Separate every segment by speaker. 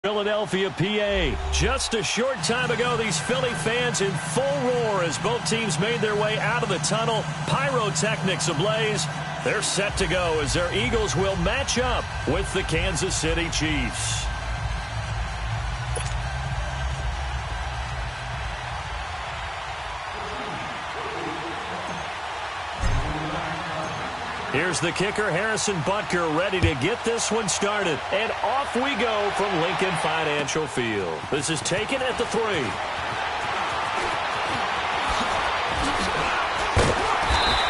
Speaker 1: Philadelphia, PA. Just a short time ago, these Philly fans in full roar as both teams made their way out of the tunnel. Pyrotechnics ablaze. They're set to go as their Eagles will match up with the Kansas City Chiefs. Here's the kicker, Harrison Butker, ready to get this one started. And off we go from Lincoln Financial Field. This is taken at the 3.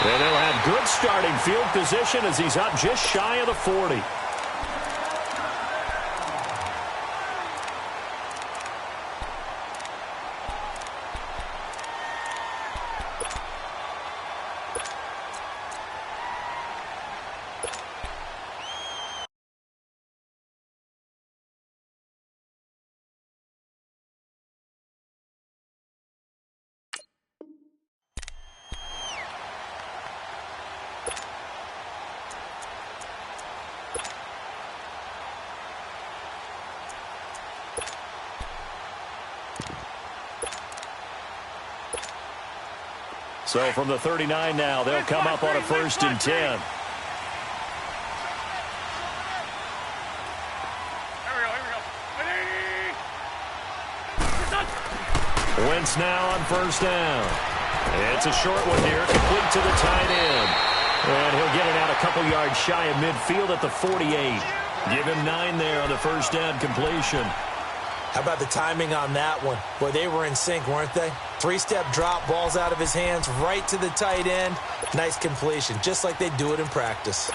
Speaker 1: And he'll have good starting field position as he's up just shy of the 40. So from the 39 now, they'll come up on a 1st and 10. Wentz now on 1st down. It's a short one here, complete to the tight end. And he'll get it out a couple yards shy of midfield at the 48. Give him 9 there on the 1st down completion.
Speaker 2: How about the timing on that one? Boy, they were in sync, weren't they? 3-step drop, balls out of his hands, right to the tight end. Nice completion, just like they do it in practice.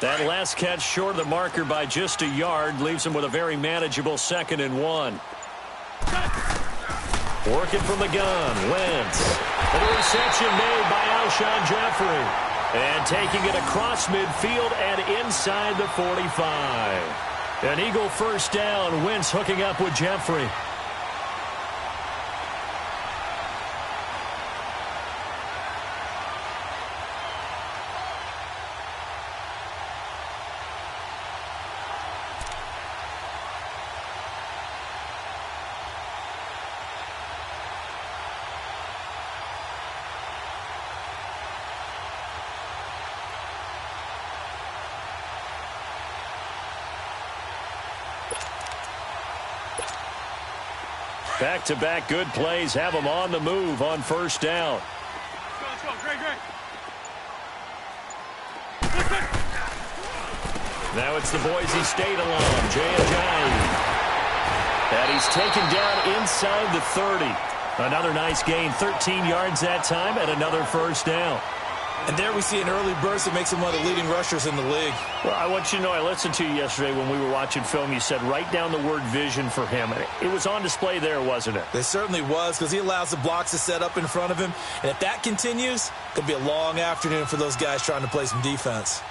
Speaker 1: That last catch short of the marker by just a yard leaves him with a very manageable 2nd and 1. Working from the gun, Wentz. And the reception made by Alshon Jeffrey. And taking it across midfield and inside the 45. An Eagle 1st down, Wentz hooking up with Jeffrey. Back-to-back good plays have them on the move on 1st down.
Speaker 3: Let's go. Great.
Speaker 1: Now it's the Boise State alum, Jay Ajayi. And he's taken down inside the 30. Another nice gain, 13 yards that time, and another 1st down.
Speaker 2: And there we see an early burst that makes him one of the leading rushers in the league.
Speaker 1: Well, I want you to know, I listened to you yesterday when we were watching film. You said write down the word vision for him. It was on display there, wasn't it?
Speaker 2: It certainly was, because he allows the blocks to set up in front of him. And if that continues, it could be a long afternoon for those guys trying to play some defense.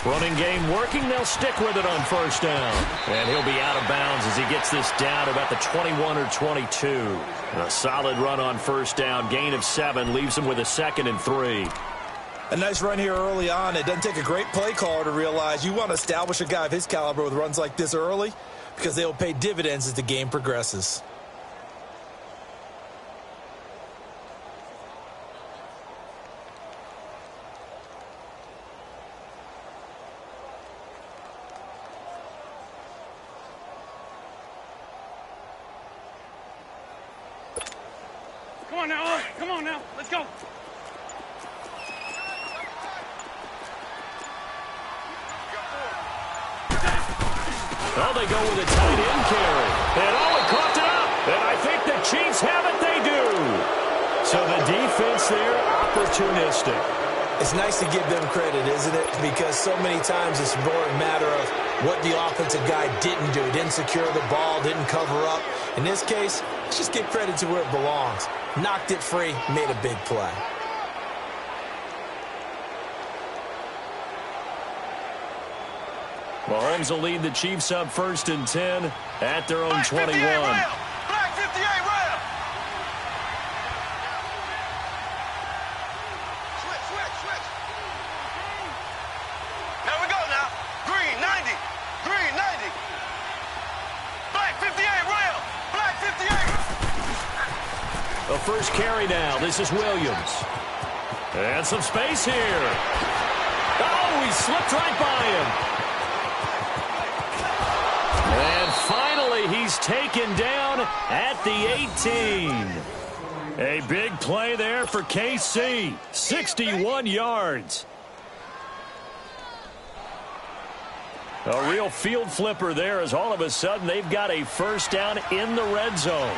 Speaker 1: Running game working. They'll stick with it on 1st down. And he'll be out of bounds as he gets this down to about the 21 or 22. A solid run on 1st down. Gain of 7 leaves him with a 2nd and 3.
Speaker 2: A nice run here early on. It doesn't take a great play caller to realize you want to establish a guy of his caliber with runs like this early, because they will pay dividends as the game progresses.
Speaker 3: Come on now. Come on now. Let's go.
Speaker 1: Oh, they go with a tight end carry. And he coughed it up. And I think the Chiefs have it. They do. So the defense there, opportunistic.
Speaker 2: It's nice to give them credit, isn't it? Because so many times it's more a matter of what the offensive guy didn't do. Didn't secure the ball, didn't cover up. In this case, let's just give credit to where it belongs. Knocked it free, made a big play.
Speaker 1: Mahomes will lead the Chiefs up 1st and 10 at their own 21.
Speaker 3: Black 58 rail. Switch. There we go now. Green 90. Green 90. Black 58 rail. Black 58.
Speaker 1: A first carry now. This is Williams. And some space here. Oh, he slipped right by him. And finally, he's taken down at the 18. A big play there for KC. 61 yards. A real field flipper there as all of a sudden they've got a first down in the red zone.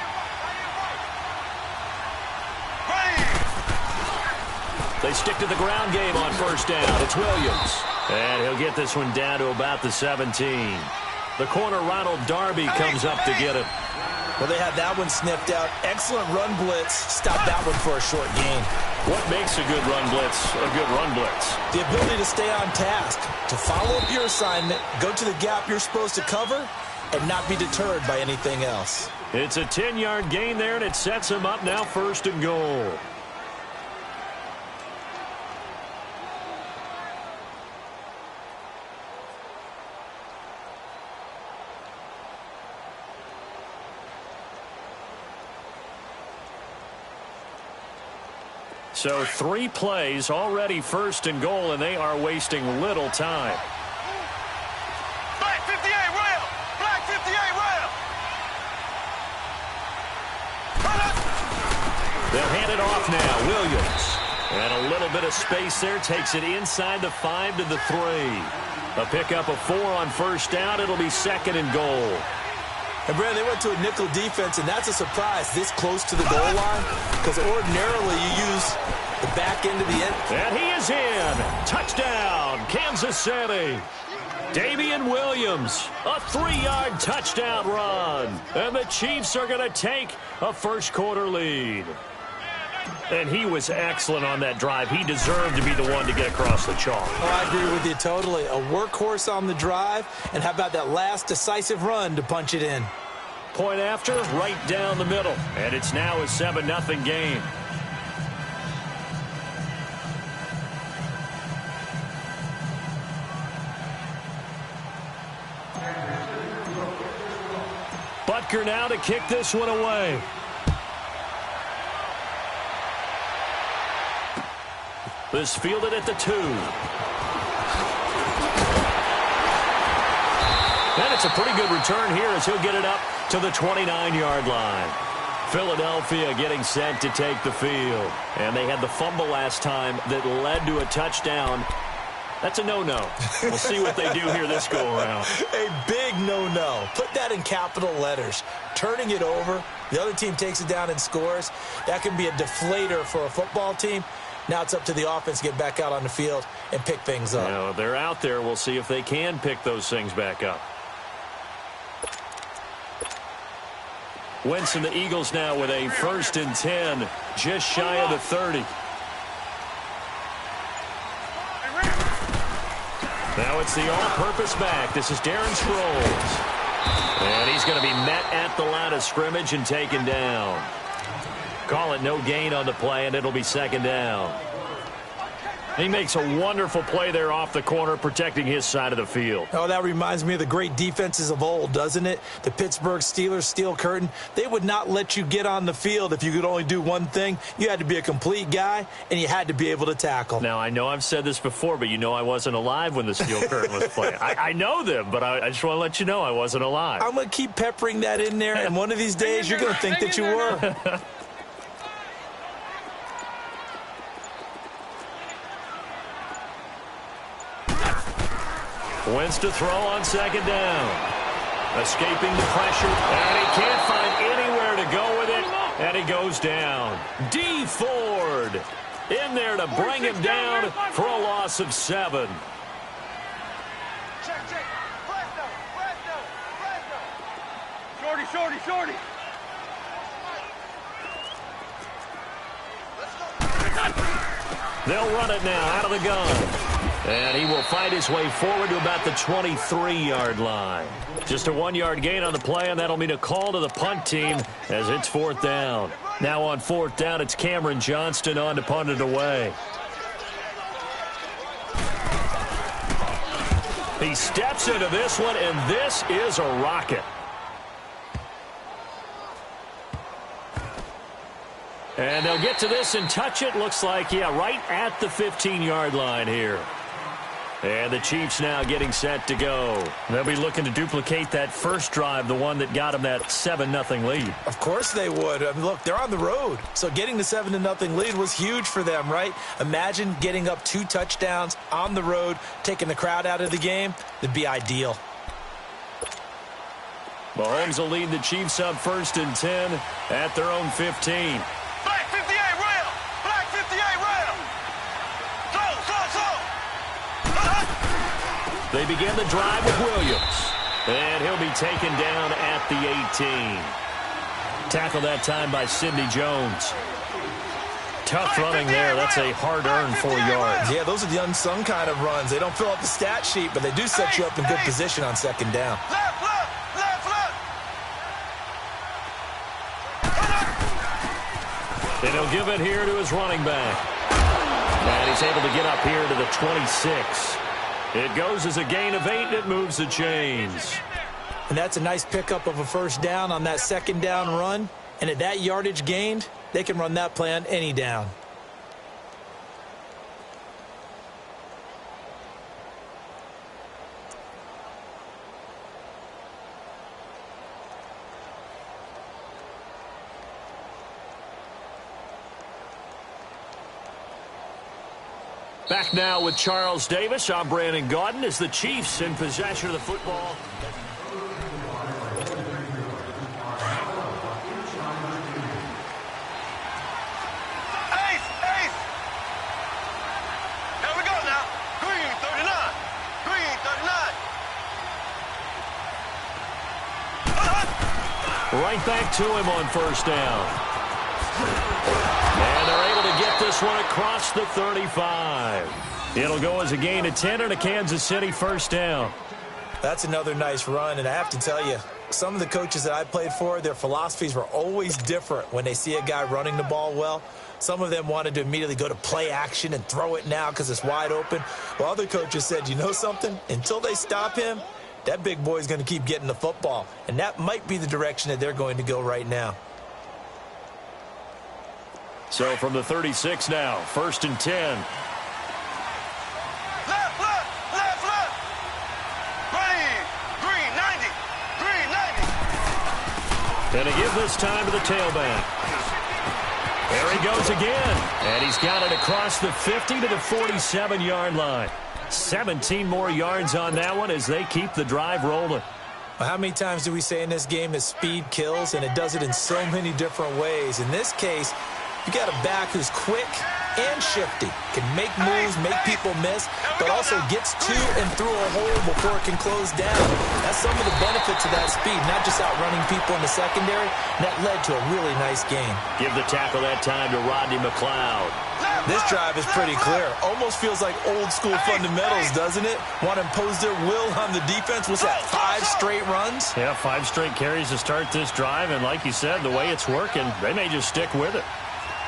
Speaker 1: They stick to the ground game on first down. It's Williams. And he'll get this one down to about the 17. The corner, Ronald Darby, comes up to get him.
Speaker 2: Well, they had that one sniffed out. Excellent run blitz. Stopped that one for a short gain.
Speaker 1: What makes a good run blitz a good run blitz?
Speaker 2: The ability to stay on task, to follow up your assignment, go to the gap you're supposed to cover, and not be deterred by anything else.
Speaker 1: It's a 10-yard gain there, and it sets him up now 1st and goal. So 3 plays, already 1st and goal, and they are wasting little time.
Speaker 3: Black 58 rail. Black 58 rail.
Speaker 1: They'll hand it off now. Williams. And a little bit of space there. Takes it inside the 5 to the 3. A pickup of 4 on first down. It'll be 2nd and goal.
Speaker 2: And, Brad, they went to a nickel defense, and that's a surprise this close to the goal line because ordinarily you use the back end of the end.
Speaker 1: And he is in. Touchdown, Kansas City. Damian Williams, a 3-yard touchdown run. And the Chiefs are going to take a first-quarter lead. And he was excellent on that drive. He deserved to be the one to get across the chalk.
Speaker 2: Oh, I agree with you totally. A workhorse on the drive, and how about that last decisive run to punch it in?
Speaker 1: Point after, right down the middle. And it's now a 7-0 game. Butker now to kick this one away. This fielded at the 2. And it's a pretty good return here as he'll get it up to the 29-yard line. Philadelphia getting set to take the field. And they had the fumble last time that led to a touchdown. That's a no-no. We'll see what they do here this go-around.
Speaker 2: A big no-no. Put that in capital letters. Turning it over, the other team takes it down and scores. That can be a deflator for a football team. Now it's up to the offense to get back out on the field and pick things up.
Speaker 1: You know, they're out there. We'll see if they can pick those things back up. Wentz and the Eagles now with a 1st and 10, just shy of the 30. Now it's the all-purpose back. This is Darren Sproles. And he's going to be met at the line of scrimmage and taken down. Call it no gain on the play, and it'll be 2nd down. He makes a wonderful play there off the corner, protecting his side of the field.
Speaker 2: Oh, that reminds me of the great defenses of old, doesn't it? The Pittsburgh Steelers steel curtain. They would not let you get on the field if you could only do one thing. You had to be a complete guy, and you had to be able to tackle.
Speaker 1: Now, I know I've said this before, but you know I wasn't alive when the steel curtain was playing. I know them, but I just want to let you know I wasn't alive.
Speaker 2: I'm going to keep peppering that in there, and one of these days you're going to think that you were.
Speaker 1: Wentz to throw on 2nd down. Escaping the pressure, and he can't find anywhere to go with it, and he goes down. D. Ford in there to bring him down for a loss of 7.
Speaker 3: Check, check. Flash down, flash down, flash down. Shorty, shorty, shorty.
Speaker 1: They'll run it now out of the gun. And he will fight his way forward to about the 23-yard line. Just a 1-yard gain on the play, and that'll mean a call to the punt team as it's 4th down. Now on 4th down, it's Cameron Johnston on to punt it away. He steps into this one, and this is a rocket. And they'll get to this and touch it. Looks like, yeah, right at the 15-yard line here. And the Chiefs now getting set to go. They'll be looking to duplicate that first drive, the one that got them that 7-0 lead.
Speaker 2: Of course they would. I mean, look, they're on the road. So getting the 7-0 lead was huge for them, right? Imagine getting up 2 touchdowns on the road, taking the crowd out of the game. That'd be ideal.
Speaker 1: Mahomes will lead the Chiefs up 1st and 10 at their own 15.
Speaker 3: Black 58 rail. Black 58 rail. Slow.
Speaker 1: They begin the drive with Williams. And he'll be taken down at the 18. Tackled that time by Sidney Jones. Tough running there. That's a hard-earned 4 yards.
Speaker 2: Yeah, those are the unsung kind of runs. They don't fill up the stat sheet, but they do set you up in good position on 2nd down.
Speaker 3: Left.
Speaker 1: And he'll give it here to his running back. And he's able to get up here to the 26. It goes as a gain of 8, and it moves the chains.
Speaker 2: And that's a nice pickup of a 1st down on that 2nd down run. And at that yardage gained, they can run that play on any down.
Speaker 1: Back now with Charles Davis. I'm Brandon Gaudin as the Chiefs in possession of the football.
Speaker 3: Ace. Here we go now. Green 39. Green 39.
Speaker 1: Right back to him on 1st down. And they're able to get this one across the 35. It'll go as a gain of 10 and a Kansas City 1st down.
Speaker 2: That's another nice run, and I have to tell you, some of the coaches that I played for, their philosophies were always different when they see a guy running the ball well. Some of them wanted to immediately go to play action and throw it now because it's wide open. While other coaches said, you know something? Until they stop him, that big boy is going to keep getting the football. And that might be the direction that they're going to go right now.
Speaker 1: So from the 36 now, 1st and 10.
Speaker 3: Left. Green 90.
Speaker 1: And to give this time to the tailback. There he goes again. And he's got it across the 50 to the 47-yard line. 17 more yards on that one as they keep the drive rolling.
Speaker 2: Well, how many times do we say in this game that speed kills, and it does it in so many different ways? In this case, you got a back who's quick and shifty, can make moves, make people miss, but also gets to and through a hole before it can close down. That's some of the benefits of that speed, not just outrunning people in the secondary. And that led to a really nice game.
Speaker 1: Give the tackle that time to Rodney McLeod.
Speaker 2: This drive is pretty clear. Almost feels like old school fundamentals, doesn't it? Want to impose their will on the defense. Was that 5 straight runs?
Speaker 1: Yeah, 5 straight carries to start this drive, and like you said, the way it's working, they may just stick with it.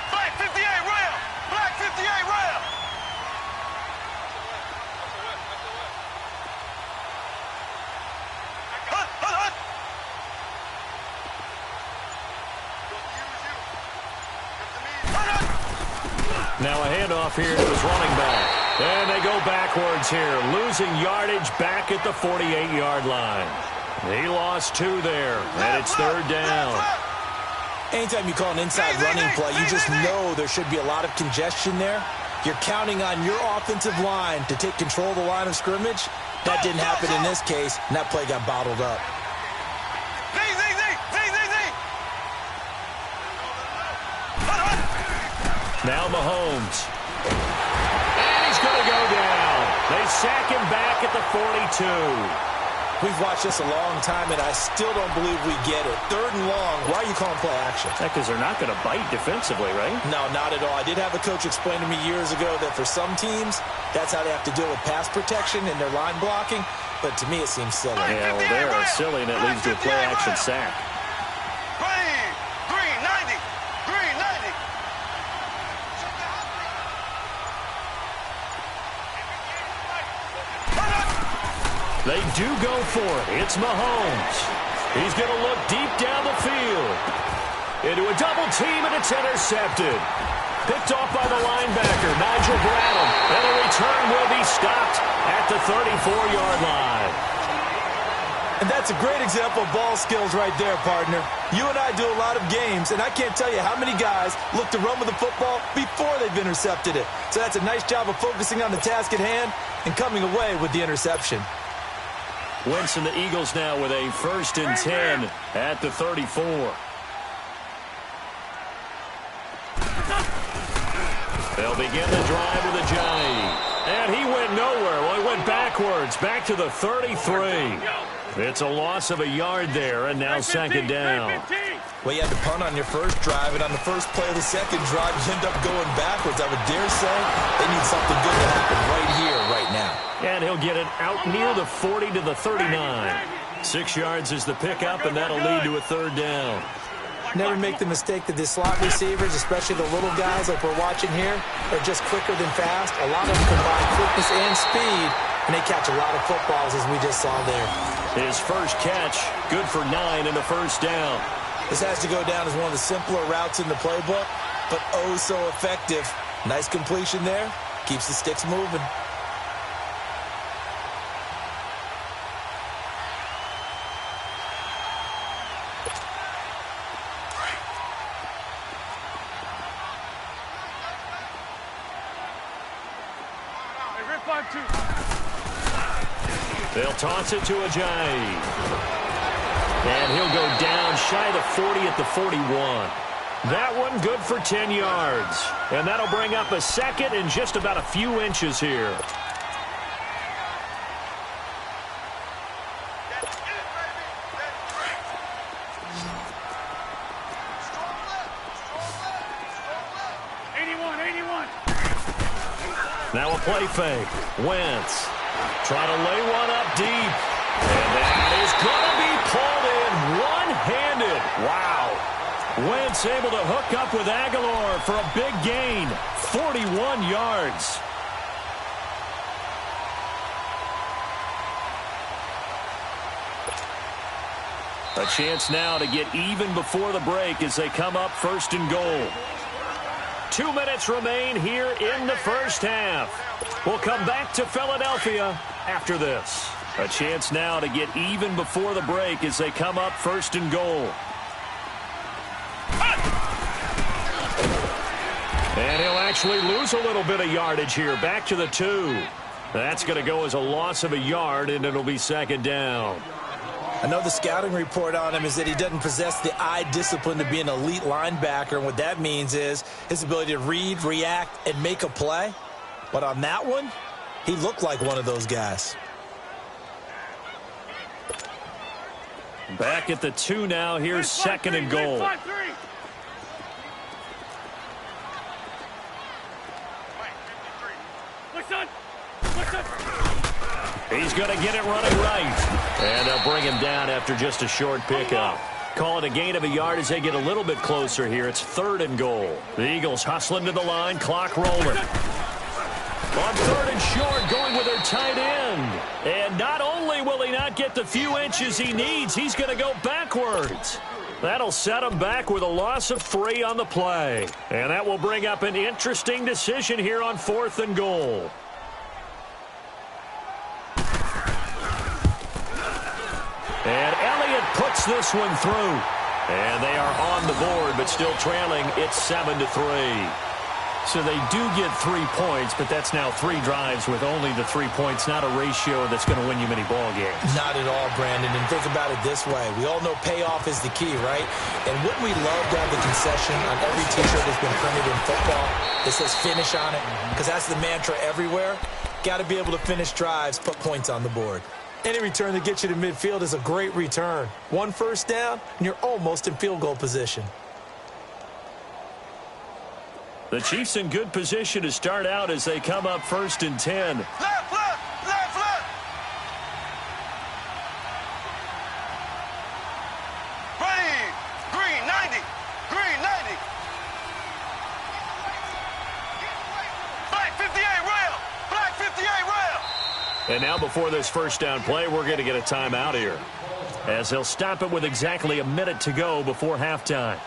Speaker 3: Black 58 rail. Black 58 rail. Hut.
Speaker 1: Now a handoff here to his running back. And they go backwards here, losing yardage back at the 48-yard line. He lost 2 there, and it's 3rd down.
Speaker 2: Anytime you call an inside running play, you just know there should be a lot of congestion there. You're counting on your offensive line to take control of the line of scrimmage. That didn't happen in this case, and that play got bottled up.
Speaker 1: Now Mahomes. And he's going to go down. They sack him back at the 42.
Speaker 2: We've watched this a long time, and I still don't believe we get it. 3rd and long. Why are you calling play action?
Speaker 1: Because they're not going to bite defensively, right?
Speaker 2: No, not at all. I did have a coach explain to me years ago that for some teams, that's how they have to deal with pass protection and their line blocking. But to me, it seems silly.
Speaker 1: Yeah, well, they're silly, and it leads to a play action sack.
Speaker 3: Green 90. Green 90.
Speaker 1: They do go for it. It's Mahomes. He's going to look deep down the field. Into a double team, and it's intercepted. Picked off by the linebacker, Nigel Bradham. And the return will be stopped at the 34-yard line.
Speaker 2: And that's a great example of ball skills right there, partner. You and I do a lot of games, and I can't tell you how many guys look to run with the football before they've intercepted it. So that's a nice job of focusing on the task at hand and coming away with the interception.
Speaker 1: Wentz and the Eagles now with a 1st and 10 at the 34. They'll begin the drive with a jive. And he went nowhere. Well, he went backwards, back to the 33. It's a loss of a yard there, and now 2nd down.
Speaker 2: Well, you had to punt on your first drive, and on the first play of the second drive, you end up going backwards. I would dare say they need something good to happen right here, right now.
Speaker 1: And he'll get it out near the 40 to the 39. 6 yards is the pickup, and that'll lead to a 3rd down.
Speaker 2: Never make the mistake that the slot receivers, especially the little guys like we're watching here, are just quicker than fast. A lot of them combine quickness and speed, and they catch a lot of footballs, as we just saw there.
Speaker 1: His first catch, good for 9 and a 1st down.
Speaker 2: This has to go down as one of the simpler routes in the playbook, but oh so effective. Nice completion there. Keeps the sticks moving.
Speaker 1: They'll toss it to Ajayi. And he'll go down shy of the 40 at the 41. That one good for 10 yards. And that'll bring up a 2nd and just about a few inches here. Now a play fake. Wentz trying to lay one up deep. And that is going to be pulled in one-handed. Wow. Wentz able to hook up with Aguilar for a big gain. 41 yards. A chance now to get even before the break as they come up 1st and goal. 2 minutes remain here in the first half. We'll come back to Philadelphia after this. A chance now to get even before the break as they come up 1st and goal. And he'll actually lose a little bit of yardage here. Back to the 2. That's going to go as a loss of a yard, and it'll be 2nd down.
Speaker 2: I know the scouting report on him is that he doesn't possess the eye discipline to be an elite linebacker. And what that means is his ability to read, react, and make a play. But on that one, he looked like one of those guys.
Speaker 1: Back at the 2 now. Here's 2nd and goal. He's going to get it running right. And they'll bring him down after just a short pickup. Call it a gain of a yard as they get a little bit closer here. It's 3rd and goal. The Eagles hustling to the line, clock rolling. On 3rd and short, going with their tight end. And not only will he not get the few inches he needs, he's going to go backwards. That'll set him back with a loss of 3 on the play. And that will bring up an interesting decision here on 4th and goal. And Elliott puts this one through. And they are on the board, but still trailing. It's 7-3. So they do get 3 points, but that's now 3 drives with only the 3 points, not a ratio that's going to win you many ball games.
Speaker 2: Not at all, Brandon. And think about it this way. We all know payoff is the key, right? And wouldn't we love to have the concession on every T-shirt that's been printed in football that says finish on it? Because that's the mantra everywhere. Got to be able to finish drives, put points on the board. Any return that gets you to midfield is a great return. 1 first down, and you're almost in field goal position.
Speaker 1: The Chiefs in good position to start out as they come up 1st and 10.
Speaker 3: Left, left, left, left. Ready. Green 90. Green 90. Black 58 rail. Black 58 rail.
Speaker 1: And now before this first down play, we're going to get a timeout here, as they'll stop it with exactly a minute to go before halftime.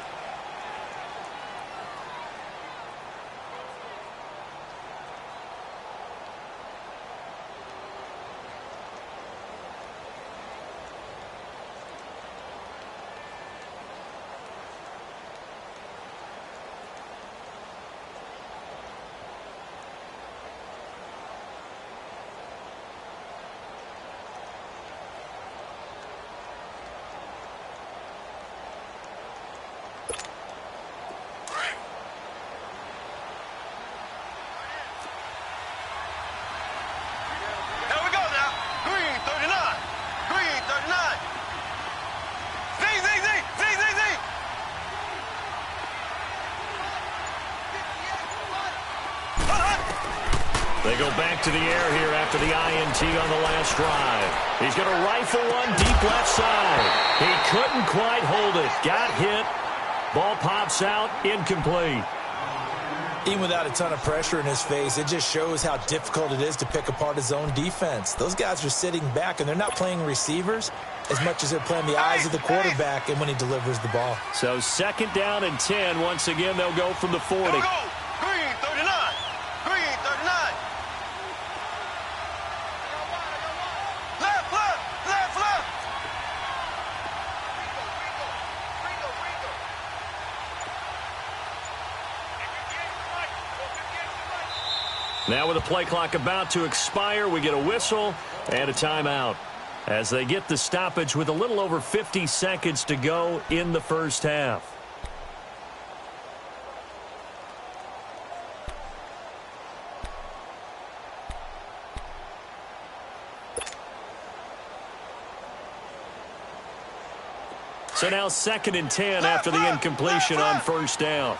Speaker 1: They go back to the air here after the INT on the last drive. He's going to rifle one deep left side. He couldn't quite hold it. Got hit. Ball pops out. Incomplete.
Speaker 2: Even without a ton of pressure in his face, it just shows how difficult it is to pick apart his own defense. Those guys are sitting back, and they're not playing receivers as much as they're playing the eyes of the quarterback and when he delivers the ball.
Speaker 1: So 2nd down and 10. Once again, they'll go from the 40.
Speaker 3: Go. Green 39. Green 39. Left, left, left, left.
Speaker 1: Now with the play clock about to expire, we get a whistle and a timeout as they get the stoppage with a little over 50 seconds to go in the first half. So now 2nd and 10 after the incompletion on first down.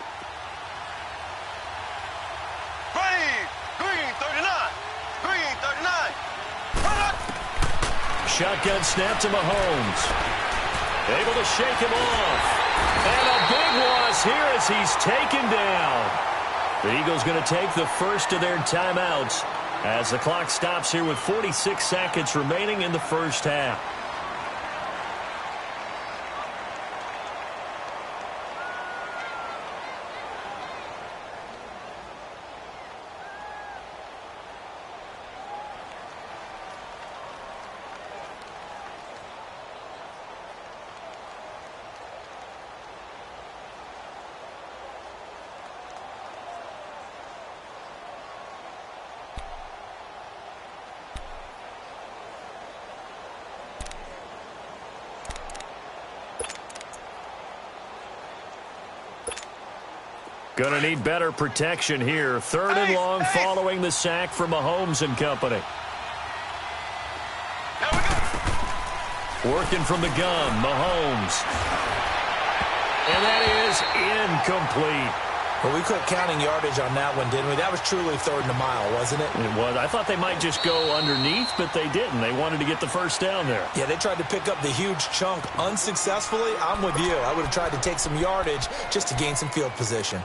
Speaker 1: Shotgun snap to Mahomes. Able to shake him off. And a big loss here as he's taken down. The Eagles going to take the first of their timeouts as the clock stops here with 46 seconds remaining in the first half. Going to need better protection here. 3rd and long following the sack from Mahomes and company. Working from the gun, Mahomes. And that is incomplete.
Speaker 2: Well, we quit counting yardage on that one, didn't we? That was truly 3rd and a mile, wasn't it?
Speaker 1: It was. I thought they might just go underneath, but they didn't. They wanted to get the first down there.
Speaker 2: Yeah, they tried to pick up the huge chunk unsuccessfully. I'm with you. I would have tried to take some yardage just to gain some field position.